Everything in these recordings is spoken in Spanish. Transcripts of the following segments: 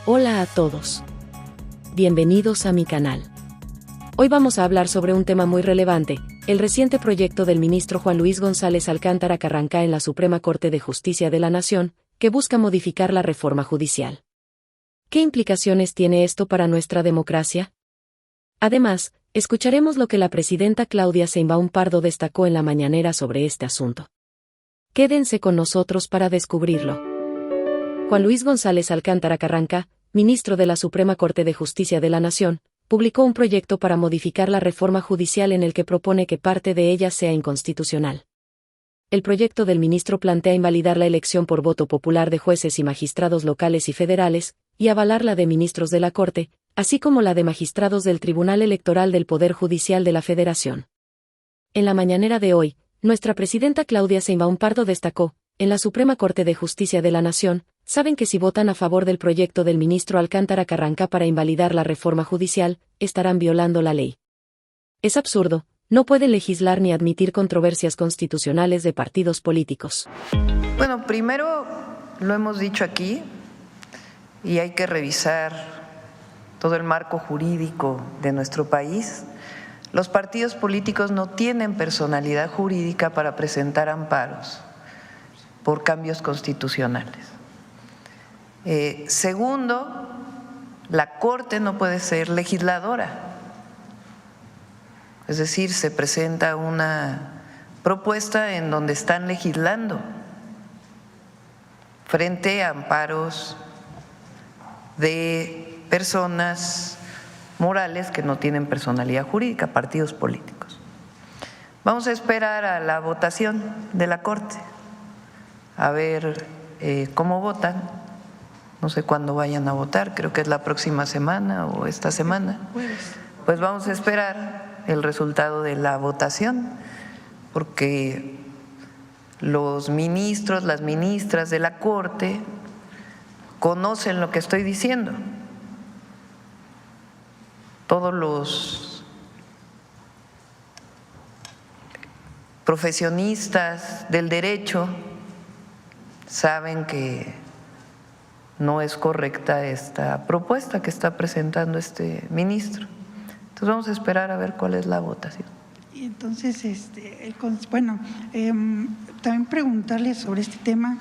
Hola a todos. Bienvenidos a mi canal. Hoy vamos a hablar sobre un tema muy relevante, el reciente proyecto del ministro Juan Luis González Alcántara Carranca en la Suprema Corte de Justicia de la Nación, que busca modificar la reforma judicial. ¿Qué implicaciones tiene esto para nuestra democracia? Además, escucharemos lo que la presidenta Claudia Sheinbaum Pardo destacó en la mañanera sobre este asunto. Quédense con nosotros para descubrirlo. Juan Luis González Alcántara Carranca, ministro de la Suprema Corte de Justicia de la Nación, publicó un proyecto para modificar la reforma judicial en el que propone que parte de ella sea inconstitucional. El proyecto del ministro plantea invalidar la elección por voto popular de jueces y magistrados locales y federales, y avalar la de ministros de la Corte, así como la de magistrados del Tribunal Electoral del Poder Judicial de la Federación. En la mañanera de hoy, nuestra presidenta Claudia Sheinbaum Pardo destacó: en la Suprema Corte de Justicia de la Nación, saben que si votan a favor del proyecto del ministro Alcántara Carranca para invalidar la reforma judicial, estarán violando la ley. Es absurdo, no pueden legislar ni admitir controversias constitucionales de partidos políticos. Bueno, primero lo hemos dicho aquí y hay que revisar todo el marco jurídico de nuestro país. Los partidos políticos no tienen personalidad jurídica para presentar amparos por cambios constitucionales. Segundo, la Corte no puede ser legisladora. Es decir, se presenta una propuesta en donde están legislando frente a amparos de personas morales que no tienen personalidad jurídica, partidos políticos. Vamos a esperar a la votación de la Corte, a ver cómo votan. No sé cuándo vayan a votar, creo que es la próxima semana o esta semana. Pues vamos a esperar el resultado de la votación, porque los ministros, las ministras de la Corte conocen lo que estoy diciendo. Todos los profesionistas del derecho saben que no es correcta esta propuesta que está presentando este ministro. Entonces vamos a esperar a ver cuál es la votación. Y entonces, también preguntarle sobre este tema.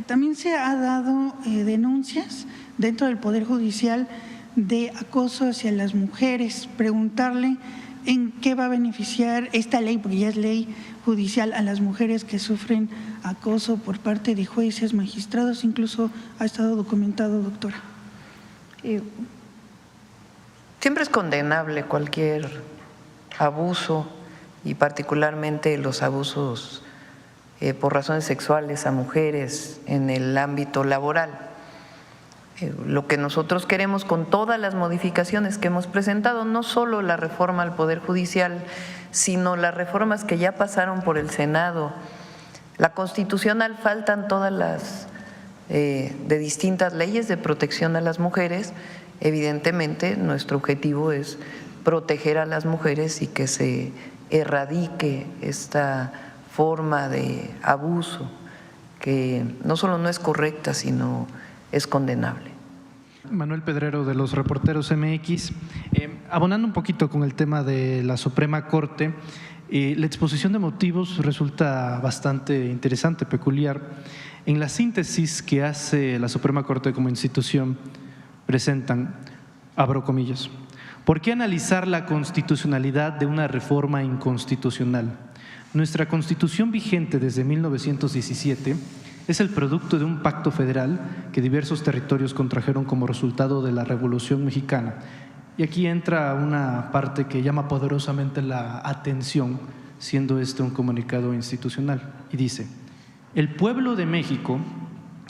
También se ha dado denuncias dentro del Poder Judicial de acoso hacia las mujeres. Preguntarle en qué va a beneficiar esta ley, porque ya es ley judicial, a las mujeres que sufren acoso por parte de jueces, magistrados, incluso ha estado documentado, doctora. Siempre es condenable cualquier abuso y particularmente los abusos por razones sexuales a mujeres en el ámbito laboral. Lo que nosotros queremos con todas las modificaciones que hemos presentado, no solo la reforma al Poder Judicial, sino las reformas que ya pasaron por el Senado, la constitucional, faltan todas las de distintas leyes de protección a las mujeres. Evidentemente, nuestro objetivo es proteger a las mujeres y que se erradique esta forma de abuso que no solo no es correcta, sino es condenable. Manuel Pedrero, de los Reporteros MX. Abonando un poquito con el tema de la Suprema Corte, la exposición de motivos resulta bastante interesante, peculiar. En la síntesis que hace la Suprema Corte como institución, presentan, abro comillas: ¿por qué analizar la constitucionalidad de una reforma inconstitucional? Nuestra Constitución vigente desde 1917 es el producto de un pacto federal que diversos territorios contrajeron como resultado de la Revolución Mexicana. Y aquí entra una parte que llama poderosamente la atención, siendo este un comunicado institucional, y dice: el pueblo de México,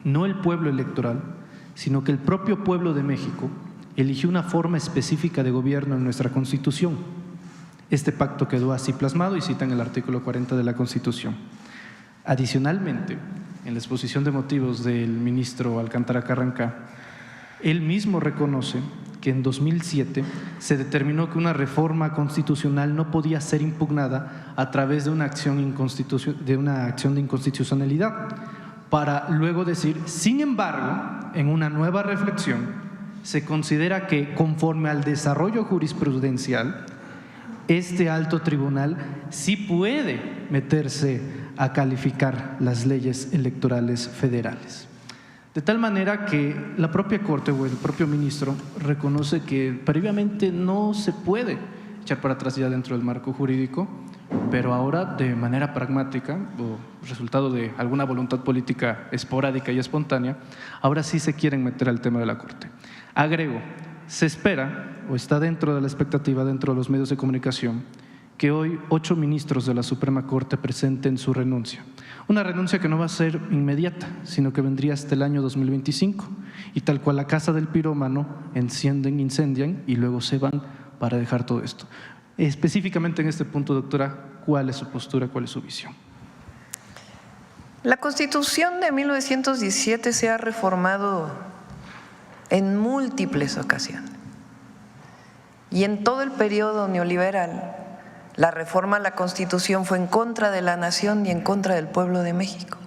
no el pueblo electoral, sino que el propio pueblo de México eligió una forma específica de gobierno en nuestra Constitución. Este pacto quedó así plasmado y citan el artículo 40 de la Constitución. Adicionalmente, en la exposición de motivos del ministro Alcántara Carranca, él mismo reconoce que en 2007 se determinó que una reforma constitucional no podía ser impugnada a través de una acción de inconstitucionalidad, para luego decir, sin embargo, en una nueva reflexión, se considera que, conforme al desarrollo jurisprudencial, este alto tribunal sí puede meterse a calificar las leyes electorales federales. De tal manera que la propia Corte o el propio ministro reconoce que previamente no se puede echar para atrás ya dentro del marco jurídico, pero ahora de manera pragmática o resultado de alguna voluntad política esporádica y espontánea, ahora sí se quieren meter al tema de la Corte. Agrego, se espera o está dentro de la expectativa dentro de los medios de comunicación que hoy 8 ministros de la Suprema Corte presenten su renuncia. Una renuncia que no va a ser inmediata, sino que vendría hasta el año 2025 y tal cual la casa del pirómano incendian y luego se van para dejar todo esto. Específicamente en este punto, doctora, ¿cuál es su postura, cuál es su visión? La Constitución de 1917 se ha reformado en múltiples ocasiones y en todo el periodo neoliberal la reforma a la Constitución fue en contra de la nación y en contra del pueblo de México.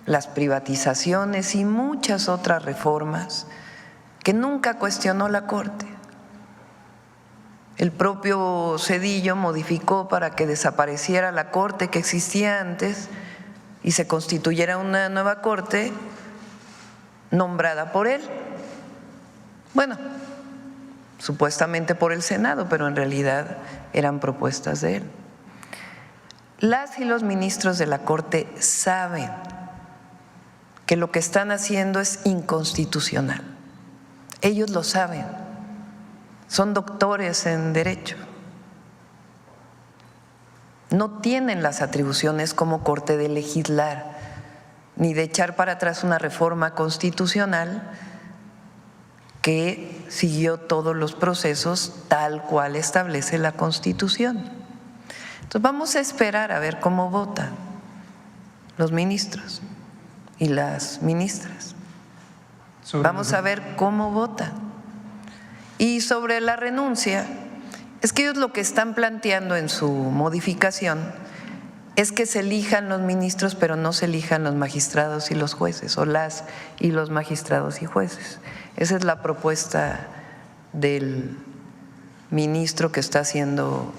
Las privatizaciones y muchas otras reformas que nunca cuestionó la Corte. El propio Zedillo modificó para que desapareciera la Corte que existía antes y se constituyera una nueva Corte nombrada por él. Bueno, supuestamente por el Senado, pero en realidad eran propuestas de él. Las y los ministros de la Corte saben que lo que están haciendo es inconstitucional. Ellos lo saben, son doctores en Derecho. No tienen las atribuciones como Corte de legislar, ni de echar para atrás una reforma constitucional que siguió todos los procesos tal cual establece la Constitución. Entonces vamos a esperar a ver cómo votan los ministros y las ministras. Vamos a ver cómo votan. Y sobre la renuncia, es que ellos lo que están planteando en su modificación es que se elijan los ministros, pero no se elijan los magistrados y los jueces, o las y los magistrados y jueces. Esa es la propuesta del ministro que está haciendo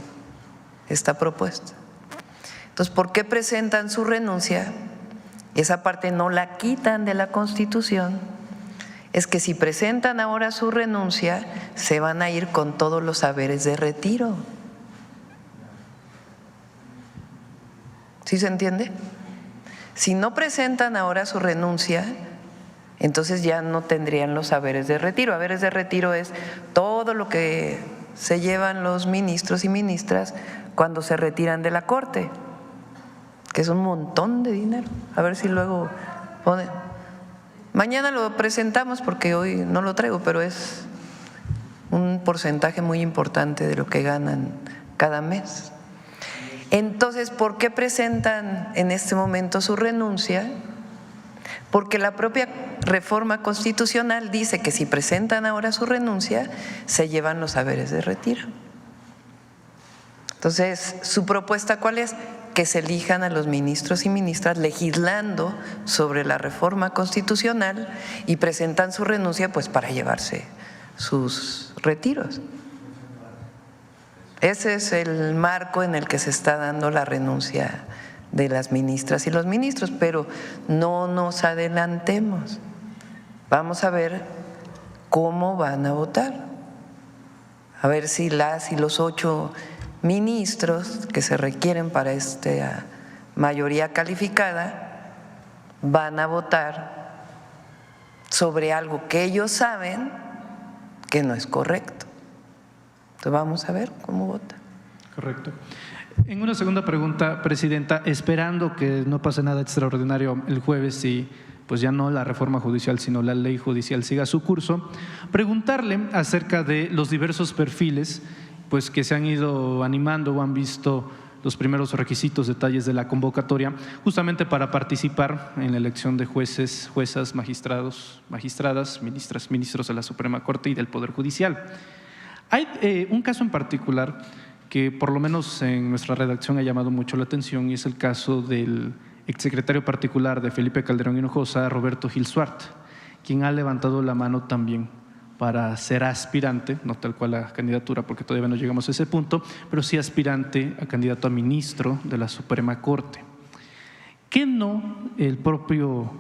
esta propuesta. Entonces, ¿por qué presentan su renuncia? Esa parte no la quitan de la Constitución. Es que si presentan ahora su renuncia, se van a ir con todos los haberes de retiro. ¿Sí se entiende? Si no presentan ahora su renuncia, entonces ya no tendrían los haberes de retiro. Haberes de retiro es todo lo que se llevan los ministros y ministras cuando se retiran de la Corte, que es un montón de dinero. A ver si luego ponen. Mañana lo presentamos porque hoy no lo traigo, pero es un porcentaje muy importante de lo que ganan cada mes. Entonces, ¿por qué presentan en este momento su renuncia? Porque la propia reforma constitucional dice que si presentan ahora su renuncia, se llevan los haberes de retiro. Entonces, ¿su propuesta cuál es? Que se elijan a los ministros y ministras legislando sobre la reforma constitucional y presentan su renuncia pues para llevarse sus retiros. Ese es el marco en el que se está dando la renuncia de las ministras y los ministros, pero no nos adelantemos. Vamos a ver cómo van a votar, a ver si las y los 8 ministros que se requieren para esta mayoría calificada van a votar sobre algo que ellos saben que no es correcto. Entonces vamos a ver cómo votan. Correcto. En una segunda pregunta, Presidenta, esperando que no pase nada extraordinario el jueves y pues ya no la reforma judicial, sino la ley judicial siga su curso, preguntarle acerca de los diversos perfiles pues que se han ido animando o han visto los primeros requisitos, detalles de la convocatoria, justamente para participar en la elección de jueces, juezas, magistrados, magistradas, ministras, ministros de la Suprema Corte y del Poder Judicial. Hay un caso en particular que por lo menos en nuestra redacción ha llamado mucho la atención y es el caso del exsecretario particular de Felipe Calderón Hinojosa, Roberto Gil Suart, quien ha levantado la mano también para ser aspirante, no tal cual la candidatura porque todavía no llegamos a ese punto, pero sí aspirante a candidato a ministro de la Suprema Corte. ¿Qué no el propio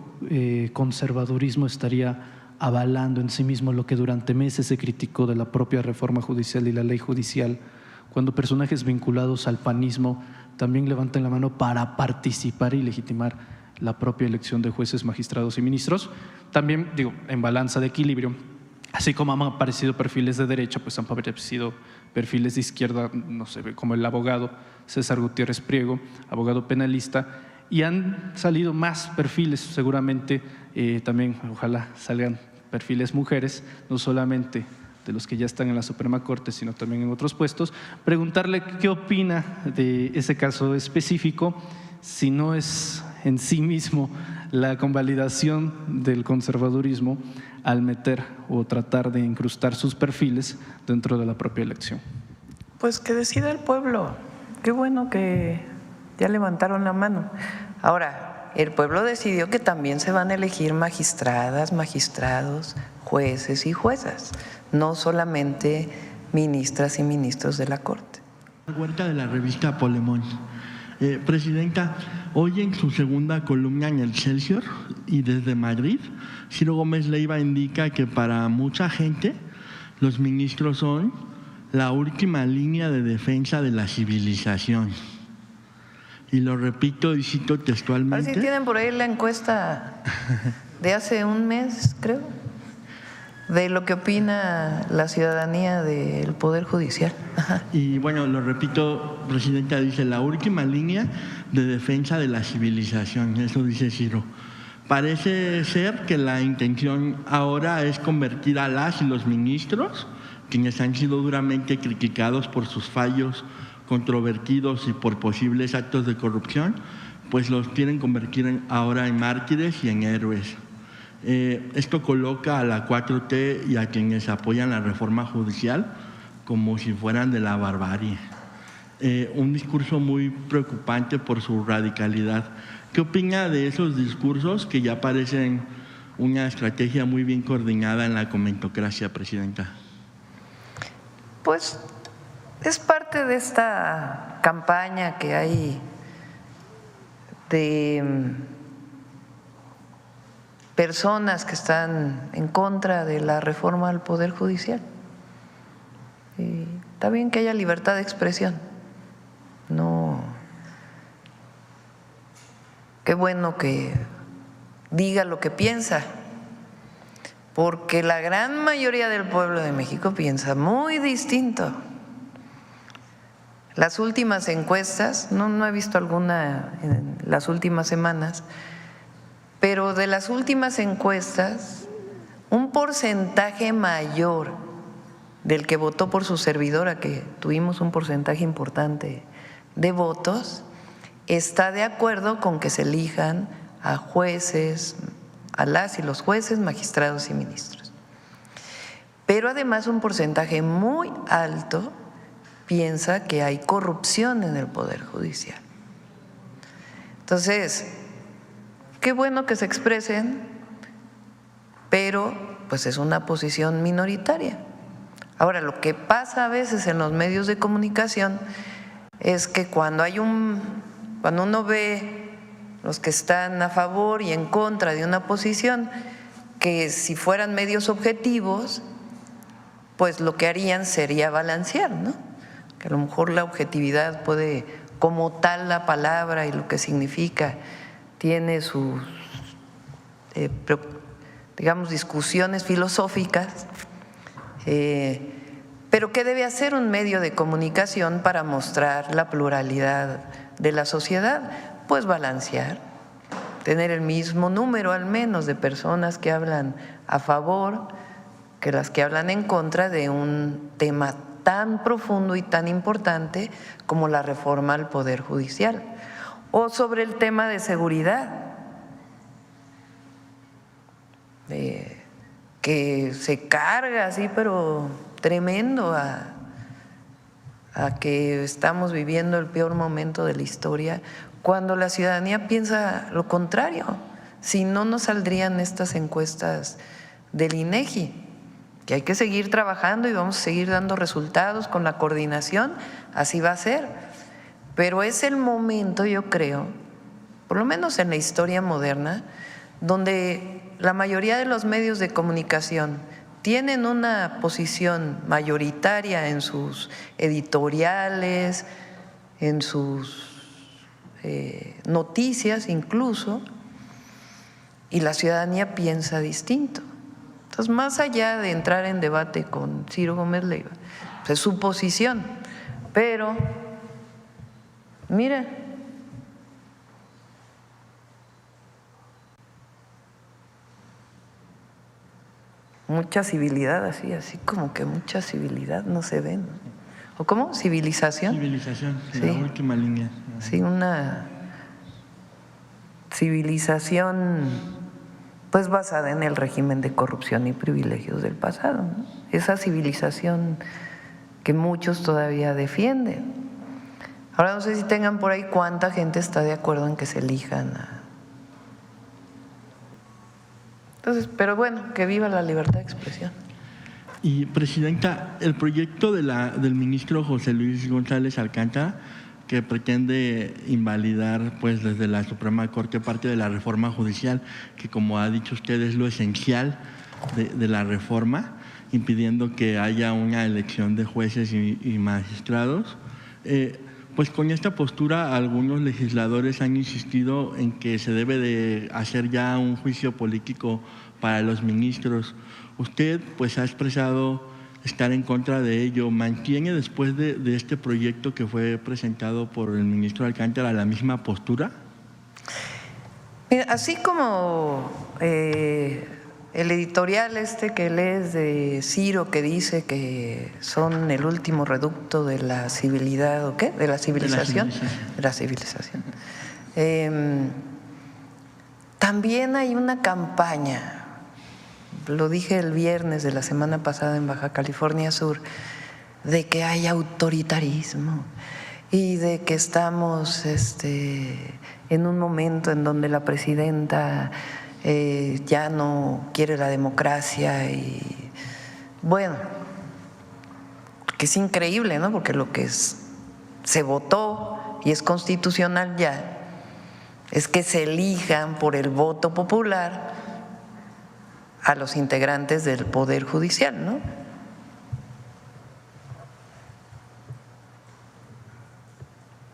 conservadurismo estaría avalando en sí mismo lo que durante meses se criticó de la propia reforma judicial y la ley judicial, cuando personajes vinculados al panismo también levantan la mano para participar y legitimar la propia elección de jueces, magistrados y ministros? También, digo, en balanza de equilibrio, así como han aparecido perfiles de derecha, pues han aparecido perfiles de izquierda, no sé, como el abogado César Gutiérrez Priego, abogado penalista, y han salido más perfiles, seguramente también, ojalá salgan perfiles mujeres, no solamente de los que ya están en la Suprema Corte, sino también en otros puestos. Preguntarle qué opina de ese caso específico, si no es en sí mismo la convalidación del conservadurismo al meter o tratar de incrustar sus perfiles dentro de la propia elección. Pues que decida el pueblo. Qué bueno que ya levantaron la mano. Ahora, el pueblo decidió que también se van a elegir magistradas, magistrados, jueces y juezas, no solamente ministras y ministros de la Corte. Huerta, de la revista Polemón. Presidenta, hoy en su segunda columna en Excelsior y desde Madrid, Ciro Gómez Leiva indica que para mucha gente los ministros son la última línea de defensa de la civilización. Y lo repito y cito textualmente. Ahora sí tienen por ahí la encuesta de hace un mes, creo, de lo que opina la ciudadanía del Poder Judicial. Ajá. Y bueno, lo repito, Presidenta, dice la última línea de defensa de la civilización, eso dice Ciro. Parece ser que la intención ahora es convertir a las y los ministros, quienes han sido duramente criticados por sus fallos, controvertidos y por posibles actos de corrupción, pues los quieren convertir ahora en mártires y en héroes. Esto coloca a la 4T y a quienes apoyan la reforma judicial como si fueran de la barbarie. Un discurso muy preocupante por su radicalidad. ¿Qué opina de esos discursos que ya parecen una estrategia muy bien coordinada en la comentocracia, Presidenta? Pues es parte de esta campaña que hay de personas que están en contra de la reforma al Poder Judicial. Y está bien que haya libertad de expresión. No. Qué bueno que diga lo que piensa, porque la gran mayoría del pueblo de México piensa muy distinto. Las últimas encuestas, no he visto alguna en las últimas semanas, pero de las últimas encuestas, un porcentaje mayor del que votó por su servidora, que tuvimos un porcentaje importante de votos, está de acuerdo con que se elijan a jueces, a las y los jueces, magistrados y ministros. Pero además un porcentaje muy alto piensa que hay corrupción en el Poder Judicial. Entonces, qué bueno que se expresen, pero pues es una posición minoritaria. Ahora, lo que pasa a veces en los medios de comunicación es que cuando uno ve los que están a favor y en contra de una posición, que si fueran medios objetivos, pues lo que harían sería balancear, ¿no? Que a lo mejor la objetividad puede, como tal la palabra y lo que significa, tiene sus, digamos, discusiones filosóficas, pero ¿qué debe hacer un medio de comunicación para mostrar la pluralidad de la sociedad? Pues balancear, tener el mismo número al menos de personas que hablan a favor que las que hablan en contra de un tema tan profundo y tan importante como la reforma al Poder Judicial. O sobre el tema de seguridad, que se carga así, pero tremendo a que estamos viviendo el peor momento de la historia, cuando la ciudadanía piensa lo contrario, Si no, no saldrían estas encuestas del INEGI, que hay que seguir trabajando y vamos a seguir dando resultados con la coordinación, así va a ser. Pero es el momento, yo creo, por lo menos en la historia moderna, donde la mayoría de los medios de comunicación tienen una posición mayoritaria en sus editoriales, en sus noticias incluso, y la ciudadanía piensa distinto. Entonces, más allá de entrar en debate con Ciro Gómez Leiva, pues es su posición, pero mira, mucha civilidad, así como que mucha civilidad no se ve, ¿no? ¿O cómo? ¿Civilización? Civilización, Sí. La última línea. Sí, una civilización pues basada en el régimen de corrupción y privilegios del pasado, ¿no? Esa civilización que muchos todavía defienden. Ahora no sé si tengan por ahí cuánta gente está de acuerdo en que se elijan Entonces, pero bueno, que viva la libertad de expresión. Y, Presidenta, el proyecto del ministro José Luis González Alcántara, que pretende invalidar pues desde la Suprema Corte parte de la reforma judicial, que como ha dicho usted es lo esencial de la reforma, impidiendo que haya una elección de jueces y magistrados. Pues con esta postura algunos legisladores han insistido en que se debe de hacer ya un juicio político para los ministros. Usted pues ha expresado estar en contra de ello. ¿Mantiene después de este proyecto que fue presentado por el ministro Alcántara la misma postura? Mira, así como el editorial que lees de Ciro, que dice que son el último reducto de la civilidad, ¿o qué? ¿De la civilización? De la civilización. También hay una campaña, lo dije el viernes de la semana pasada en Baja California Sur, de que hay autoritarismo y de que estamos en un momento en donde la presidenta ya no quiere la democracia y bueno, que es increíble, ¿no? Porque lo que se votó y es constitucional ya es que se elijan por el voto popular a los integrantes del Poder Judicial, ¿no?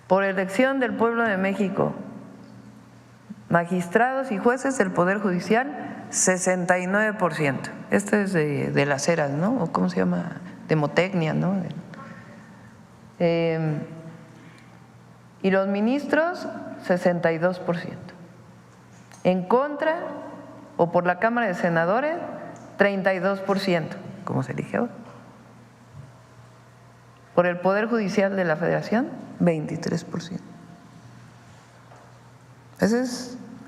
Por elección del pueblo de México, magistrados y jueces del Poder Judicial, 69%. Este es de las Heras, ¿no? ¿O cómo se llama? Demotecnia, ¿no? Y los ministros, 62%. En contra, o por la Cámara de Senadores, 32%, como se elige ahora. Por el Poder Judicial de la Federación, 23%.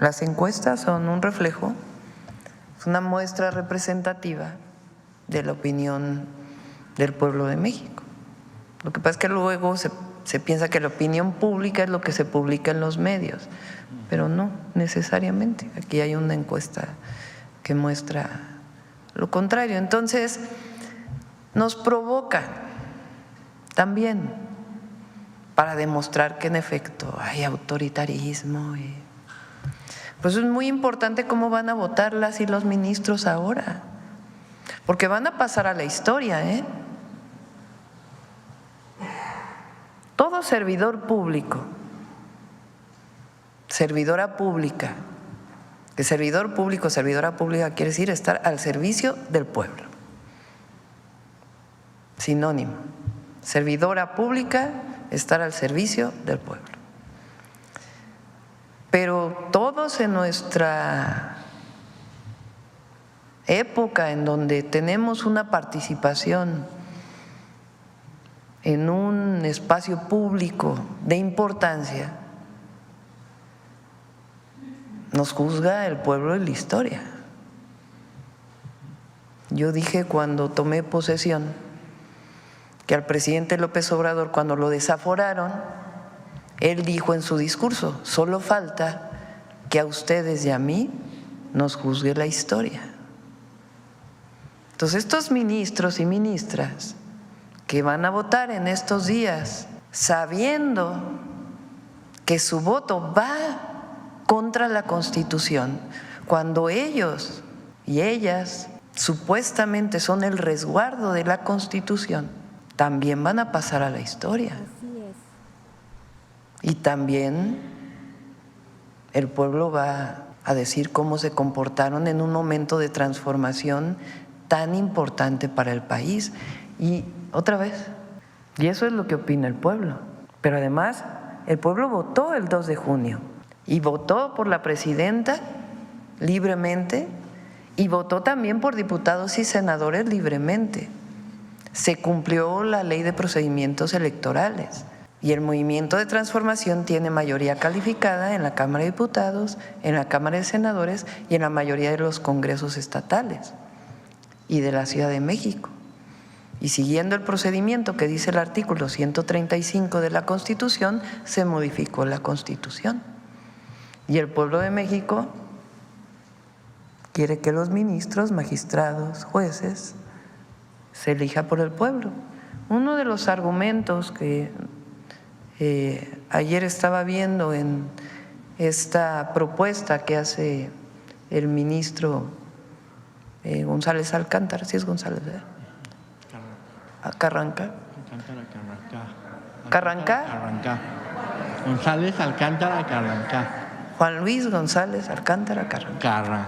Las encuestas son un reflejo, es una muestra representativa de la opinión del pueblo de México. Lo que pasa es que luego se piensa que la opinión pública es lo que se publica en los medios, pero no necesariamente. Aquí hay una encuesta que muestra lo contrario. Entonces, nos provoca también para demostrar que en efecto hay autoritarismo. Pues es muy importante cómo van a votar las y los ministros ahora, porque van a pasar a la historia, ¿eh? Todo servidor público, servidora pública, que servidor público, servidora pública quiere decir estar al servicio del pueblo. Sinónimo. Servidora pública, estar al servicio del pueblo. Pero todos en nuestra época en donde tenemos una participación en un espacio público de importancia, nos juzga el pueblo y la historia. Yo dije cuando tomé posesión que al presidente López Obrador, cuando lo desaforaron, él dijo en su discurso: solo falta que a ustedes y a mí nos juzgue la historia. Entonces, estos ministros y ministras que van a votar en estos días, sabiendo que su voto va contra la Constitución, cuando ellos y ellas supuestamente son el resguardo de la Constitución, también van a pasar a la historia. Y también el pueblo va a decir cómo se comportaron en un momento de transformación tan importante para el país. Y otra vez, y eso es lo que opina el pueblo. Pero además, el pueblo votó el 2 de junio y votó por la presidenta libremente y votó también por diputados y senadores libremente. Se cumplió la ley de procedimientos electorales y el movimiento de transformación tiene mayoría calificada en la Cámara de Diputados, en la Cámara de Senadores y en la mayoría de los congresos estatales y de la Ciudad de México. Y siguiendo el procedimiento que dice el artículo 135 de la Constitución, se modificó la Constitución. Y el pueblo de México quiere que los ministros, magistrados, jueces, se elija por el pueblo. Uno de los argumentos que ayer estaba viendo en esta propuesta que hace el ministro González Alcántara, ¿sí es González, verdad? Carranca. Carranca. González Alcántara Carranca. Juan Luis González Alcántara Carranca.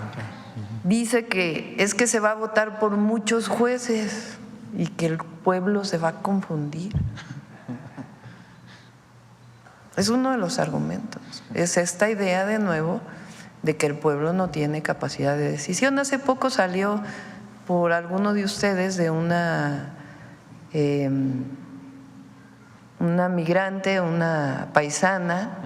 Dice que es que se va a votar por muchos jueces y que el pueblo se va a confundir. Es uno de los argumentos. Es esta idea de nuevo de que el pueblo no tiene capacidad de decisión. Hace poco salió por alguno de ustedes de una migrante, una paisana,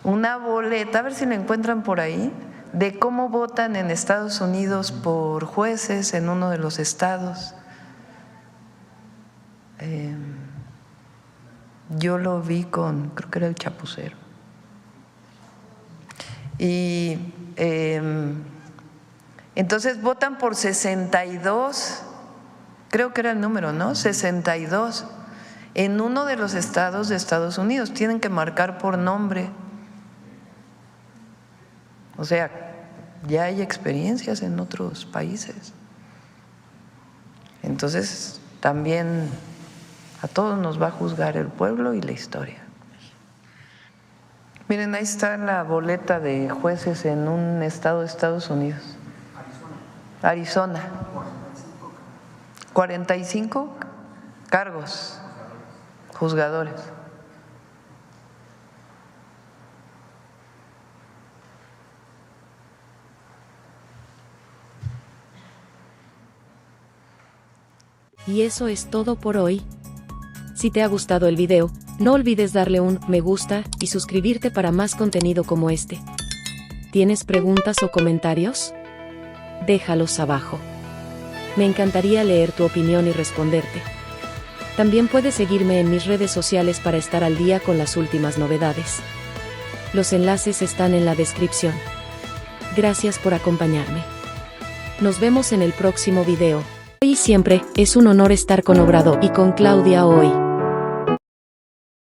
una boleta, a ver si la encuentran por ahí, de cómo votan en Estados Unidos por jueces en uno de los estados. Yo lo vi con, creo que era el Chapucero. Y entonces votan por 62, creo que era el número, ¿no? 62 en uno de los estados de Estados Unidos. Tienen que marcar por nombre. O sea, ya hay experiencias en otros países. Entonces, también a todos nos va a juzgar el pueblo y la historia. Miren, ahí está la boleta de jueces en un estado de Estados Unidos. Arizona. 45 cargos, juzgadores. Y eso es todo por hoy. Si te ha gustado el video, no olvides darle un me gusta y suscribirte para más contenido como este. ¿Tienes preguntas o comentarios? Déjalos abajo. Me encantaría leer tu opinión y responderte. También puedes seguirme en mis redes sociales para estar al día con las últimas novedades. Los enlaces están en la descripción. Gracias por acompañarme. Nos vemos en el próximo video. Hoy y siempre, es un honor estar con Obrador y con Claudia hoy.